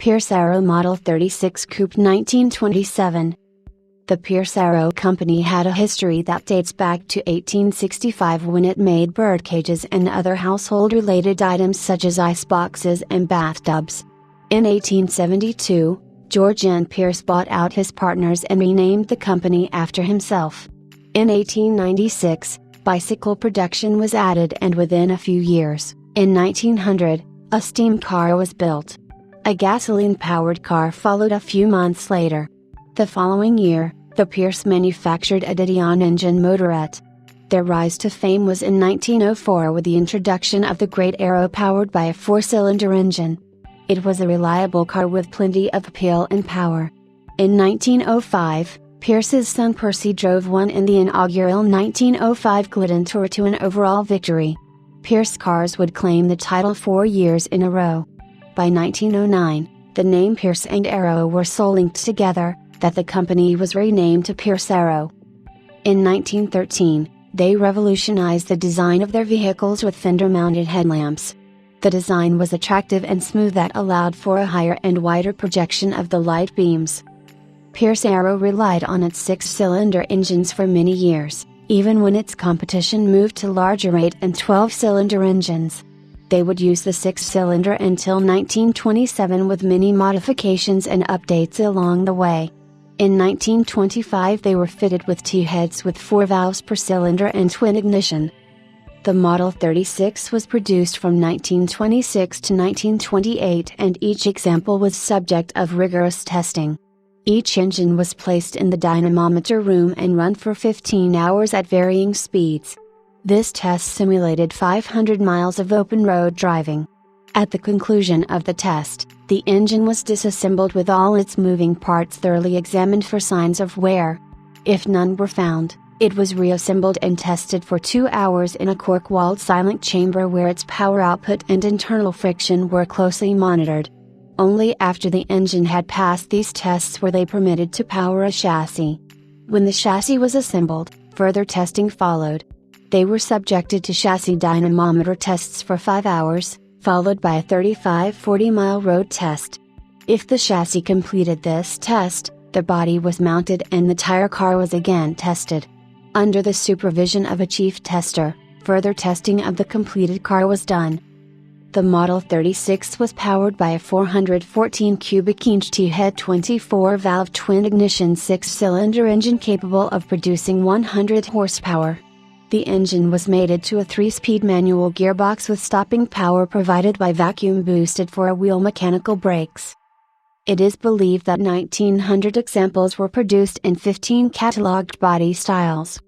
Pierce Arrow Model 36 Coupe 1927. The Pierce Arrow Company had a history that dates back to 1865 when it made bird cages and other household-related items such as ice boxes and bathtubs. In 1872, George N. Pierce bought out his partners and renamed the company after himself. In 1896, bicycle production was added, and within a few years, in 1900, a steam car was built. A gasoline-powered car followed a few months later. The following year, the Pierce manufactured a Didion engine motorette. Their rise to fame was in 1904 with the introduction of the Great Arrow powered by a 4-cylinder engine. It was a reliable car with plenty of appeal and power. In 1905, Pierce's son Percy drove one in the inaugural 1905 Glidden Tour to an overall victory. Pierce cars would claim the title 4 years in a row. By 1909, the name Pierce and Arrow were so linked together, that the company was renamed to Pierce Arrow. In 1913, they revolutionized the design of their vehicles with fender-mounted headlamps. The design was attractive and smooth that allowed for a higher and wider projection of the light beams. Pierce Arrow relied on its 6-cylinder engines for many years, even when its competition moved to larger 8 and 12-cylinder engines. They would use the 6-cylinder until 1927 with many modifications and updates along the way. In 1925 they were fitted with T-heads with 4 valves per cylinder and twin ignition. The Model 36 was produced from 1926 to 1928 and each example was subject of rigorous testing. Each engine was placed in the dynamometer room and run for 15 hours at varying speeds. This test simulated 500 miles of open road driving. At the conclusion of the test, the engine was disassembled with all its moving parts thoroughly examined for signs of wear. If none were found, it was reassembled and tested for 2 hours in a cork-walled silent chamber where its power output and internal friction were closely monitored. Only after the engine had passed these tests were they permitted to power a chassis. When the chassis was assembled, further testing followed. They were subjected to chassis dynamometer tests for 5 hours, followed by a 35-40-mile road test. If the chassis completed this test, the body was mounted and the tire car was again tested. Under the supervision of a chief tester, further testing of the completed car was done. The Model 36 was powered by a 414 cubic inch T-head 24-valve twin-ignition 6-cylinder engine capable of producing 100 horsepower. The engine was mated to a 3-speed manual gearbox with stopping power provided by vacuum boosted 4-wheel mechanical brakes. It is believed that 1,900 examples were produced in 15 catalogued body styles.